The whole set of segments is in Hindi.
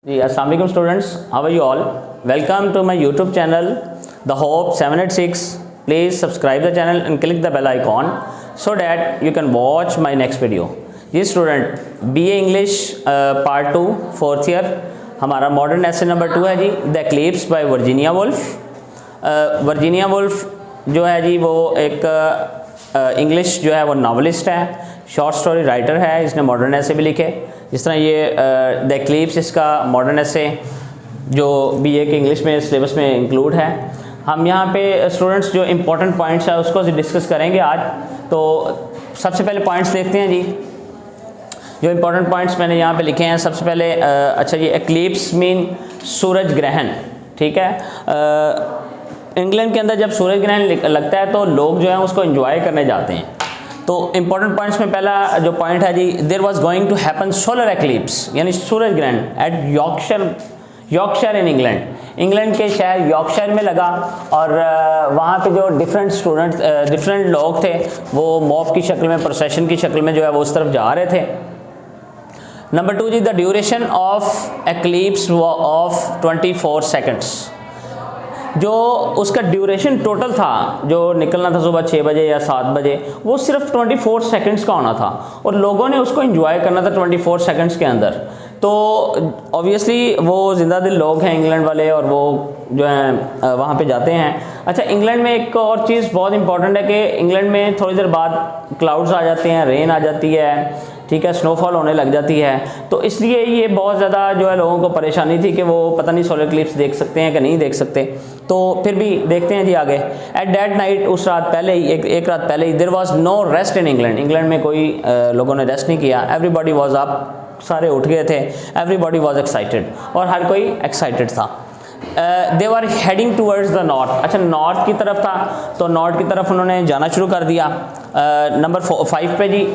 जी अस्सलाम वालेकुम students, how are you all. Welcome to my YouTube channel the hope 786। Please subscribe the channel and click the bell icon so that you can watch my next video. जी student, BA English part 2 4th year, हमारा मॉडर्न एसे नंबर 2 है जी, the eclipse by Virginia Woolf. Virginia Woolf जो है जी वो एक इंग्लिश जो है वो नावलिस्ट है, शॉर्ट स्टोरी राइटर है। इसने मॉडर्न ऐसे भी लिखे, जिस तरह ये द एक्लिप्स इसका मॉडर्न ऐसे जो बीए के इंग्लिश में सिलेबस में इंक्लूड है। हम यहाँ पे स्टूडेंट्स जो इम्पोर्टेंट पॉइंट्स है उसको डिस्कस करेंगे आज। तो सबसे पहले पॉइंट्स देखते हैं जी। जो इम्पोर्टेंट पॉइंट्स मैंने यहाँ पे लिखे हैं, सबसे पहले अच्छा जी, एक्लिप्स मीन सूरज ग्रहण, ठीक है। इंग्लैंड के अंदर जब सूरज ग्रहण लगता है तो लोग जो है उसको एंजॉय करने जाते हैं। तो इंपॉर्टेंट पॉइंट्स में पहला जो पॉइंट है जी, there was going to happen solar eclipse यानी सूरज ग्रहण at Yorkshire in England. England के शहर यॉर्कशायर में लगा और वहाँ पे जो डिफरेंट लोग थे वो मॉब की शक्ल में, प्रोसेशन की शक्ल में जो है वो उस तरफ जा रहे थे। नंबर 2 जी, the duration of eclipse of 24 seconds. जो उसका ड्यूरेशन टोटल था, जो निकलना था सुबह 6 बजे या 7 बजे, वो सिर्फ 24 सेकंड्स का होना था और लोगों ने उसको एंजॉय करना था 24 सेकंड्स के अंदर। तो ऑब्वियसली वो जिंदा दिल लोग हैं इंग्लैंड वाले और वो जो है वहाँ पे जाते हैं। अच्छा, इंग्लैंड में एक और चीज़ बहुत इंपॉर्टेंट है कि इंग्लैंड में थोड़ी देर बाद क्लाउड्स आ जाते हैं, रेन आ जाती है, ठीक है, स्नोफॉल होने लग जाती है। तो इसलिए ये बहुत ज़्यादा जो है लोगों को परेशानी थी कि वो पता नहीं सोलर इक्लिप्स देख सकते हैं कि नहीं देख सकते। तो फिर भी देखते हैं जी आगे। एट दैट नाइट, उस रात पहले ही, एक रात पहले ही, there was no rest in England. England में कोई लोगों ने रेस्ट नहीं किया। एवरीबॉडी वाज अप, सारे उठ गए थे। एवरीबॉडी वाज एक्साइटेड और हर कोई एक्साइटेड था। दे वर हेडिंग टूवर्ड्स द नॉर्थ। अच्छा, नॉर्थ की तरफ था तो नॉर्थ की तरफ उन्होंने जाना शुरू कर दिया। नंबर 5 पे जी,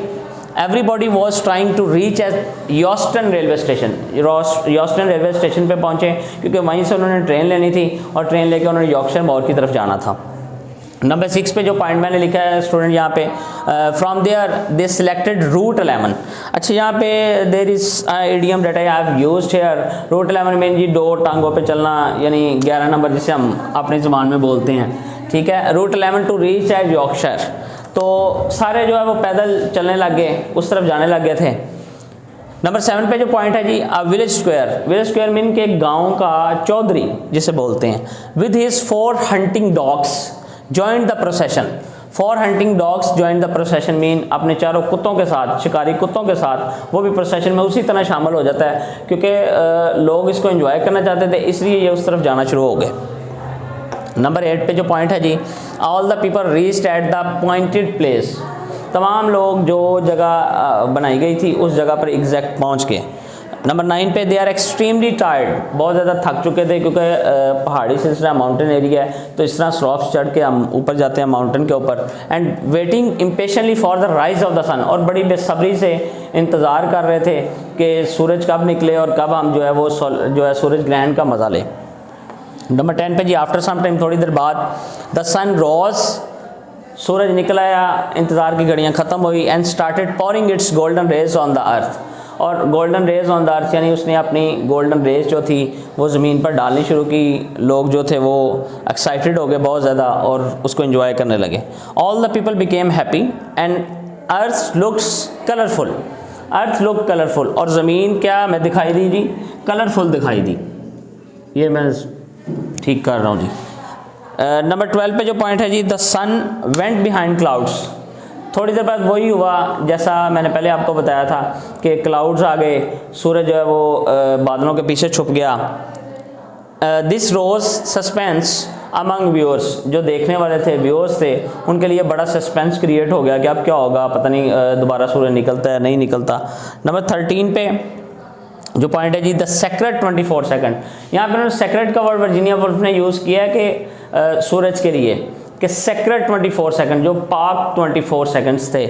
everybody was trying to reach at Euston railway station. Euston railway station पे पहुंचे क्योंकि वहीं से उन्होंने ट्रेन लेनी थी और ट्रेन लेके उन्होंने यॉर्कशायर मोर की तरफ जाना था। नंबर 6 पे जो पॉइंट मैंने लिखा है स्टूडेंट यहाँ पे, from there they selected route 11। अच्छा, यहाँ पे there is idiom that I have used here. Route 11 में जी 2 टांगों पे चलना, यानी 11 नंबर जिसे हम अपनी ज़ुबान में बोलते हैं, ठीक है। Route 11 to reach at Yorkshire. तो सारे जो है वो पैदल चलने लग गए, उस तरफ जाने लग गए थे। नंबर 7 पे जो पॉइंट है जी, village square. Village square mean के गांव का चौधरी जिसे बोलते हैं, with his 4 hunting dogs joined the procession. 4 hunting dogs joined the procession mean अपने चारों कुत्तों के साथ, शिकारी कुत्तों के साथ वो भी प्रोसेशन में उसी तरह शामिल हो जाता है क्योंकि लोग इसको एंजॉय करना चाहते थे, इसलिए ये उस तरफ जाना शुरू हो गए। नंबर 8 पे जो पॉइंट है जी, all the people reached at the appointed place. तमाम लोग जो जगह बनाई गई थी उस जगह पर एग्जैक्ट पहुंच गए। नंबर 9 पे, दे आर एक्सट्रीमली टायर्ड। बहुत ज़्यादा थक चुके थे क्योंकि पहाड़ी सिलसिला माउंटेन एरिया है, तो इस तरह स्लॉप्स चढ़ के हम ऊपर जाते हैं माउंटेन के ऊपर। And waiting impatiently for the rise of the sun, और बड़ी बेसब्री से इंतज़ार कर रहे थे कि सूरज कब निकले और कब हम जो है वो सूरज ग्रहण का मज़ा लें। नंबर 10 पे जी, आफ्टर सम टाइम, थोड़ी देर बाद, द सन रोज, सूरज निकल आया, इंतज़ार की घड़ियाँ ख़त्म हुई, and started pouring its golden rays on the earth. और golden rays on the earth यानी उसने अपनी गोल्डन रेज जो थी वो ज़मीन पर डालनी शुरू की। लोग जो थे वो एक्साइटेड हो गए बहुत ज़्यादा और उसको एंजॉय करने लगे। All the people became happy and earth looks colourful. Earth look colourful, और ज़मीन क्या मैं दिखाई दी जी, कलरफुल दिखाई दी। ये मैं ठीक कर रहा हूँ जी। नंबर 12 पे जो पॉइंट है जी, the sun went behind clouds. थोड़ी देर बाद वही हुआ जैसा मैंने पहले आपको बताया था कि क्लाउड्स आ गए, सूरज जो है वो बादलों के पीछे छुप गया। This rose suspense among viewers. जो देखने वाले थे, व्यूअर्स थे, उनके लिए बड़ा सस्पेंस क्रिएट हो गया कि अब क्या होगा, पता नहीं दोबारा सूरज निकलता है नहीं निकलता। नंबर 13 पे जो पॉइंट है जी, द सेक्रेट 24 सेकंड। यहाँ पर सेक्रेट का वर्ड वर्जीनिया वुल्फ ने यूज़ किया है कि सूरज के लिए, कि सेक्रेट 24 सेकंड, जो पाक 24 सेकंड्स थे,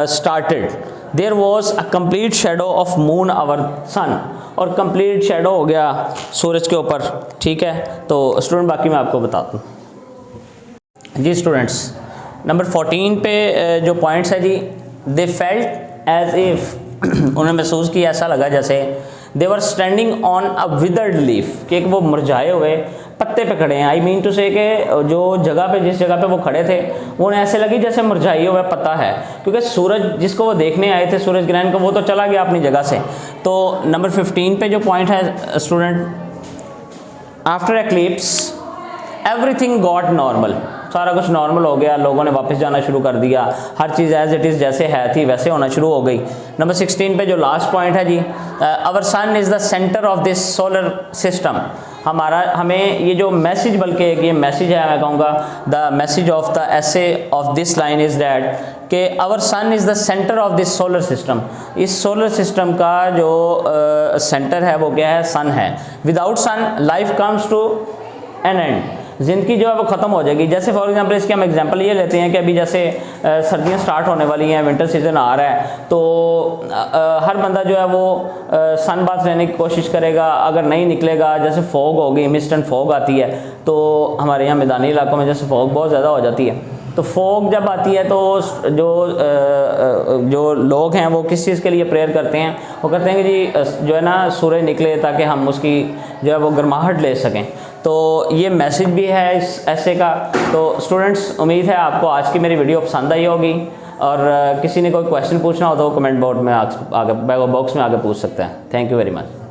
started. There was a complete shadow of moon our sun, और कंप्लीट शेडो हो गया सूरज के ऊपर, ठीक है। तो स्टूडेंट बाकी मैं आपको बताता हूँ जी। स्टूडेंट्स, नंबर 14 पे जो पॉइंट्स है जी, दे फेल्ट एज इफ, उन्हें महसूस किया, ऐसा लगा जैसे they were standing on a withered leaf, कि वो मुरझाए हुए पत्ते पे खड़े हैं। आई मीन टू से कि जो जगह पे, जिस जगह पे वो खड़े थे वो उन्हें ऐसे लगी जैसे मुरझाए हुआ पत्ता है, क्योंकि सूरज जिसको वो देखने आए थे, सूरज ग्रहण को, वो तो चला गया अपनी जगह से। तो नंबर 15 पे जो पॉइंट है student, after eclipse everything got normal, सारा कुछ नॉर्मल हो गया, लोगों ने वापस जाना शुरू कर दिया, हर चीज़ एज इट इज़ जैसे है थी वैसे होना शुरू हो गई। नंबर 16 पे जो लास्ट पॉइंट है जी, our sun is the centre of this solar system, हमें ये जो मैसेज, बल्कि एक ये मैसेज है, मैं कहूँगा the message of the essay of this line is that कि our sun is the centre of this solar system, इस सोलर सिस्टम का जो सेंटर है वो क्या है, सन है। Without sun life comes to an end, ज़िंदगी जो है वो ख़त्म हो जाएगी। जैसे फॉर एग्जांपल इसके हम एग्जांपल ये लेते हैं कि अभी जैसे सर्दियाँ स्टार्ट होने वाली हैं, विंटर सीज़न आ रहा है, तो हर बंदा जो है वो सन बाथ लेने की कोशिश करेगा, अगर नहीं निकलेगा, जैसे फॉग होगी, मिस्ट एंड फॉग आती है, तो हमारे यहाँ मैदानी इलाकों में जैसे फॉग बहुत ज़्यादा हो जाती है, तो फॉग जब आती है तो जो लोग हैं वो किस चीज़ के लिए प्रेयर करते हैं, वो कहते हैं कि जी जो है ना सूरज निकले ताकि हम उसकी जो है वो गर्माहट ले सकें। तो ये मैसेज भी है इस ऐसे का। तो स्टूडेंट्स, उम्मीद है आपको आज की मेरी वीडियो पसंद आई होगी, और किसी ने कोई क्वेश्चन पूछना हो तो कमेंट बॉक्स में आगे पूछ सकते हैं। Thank you very much.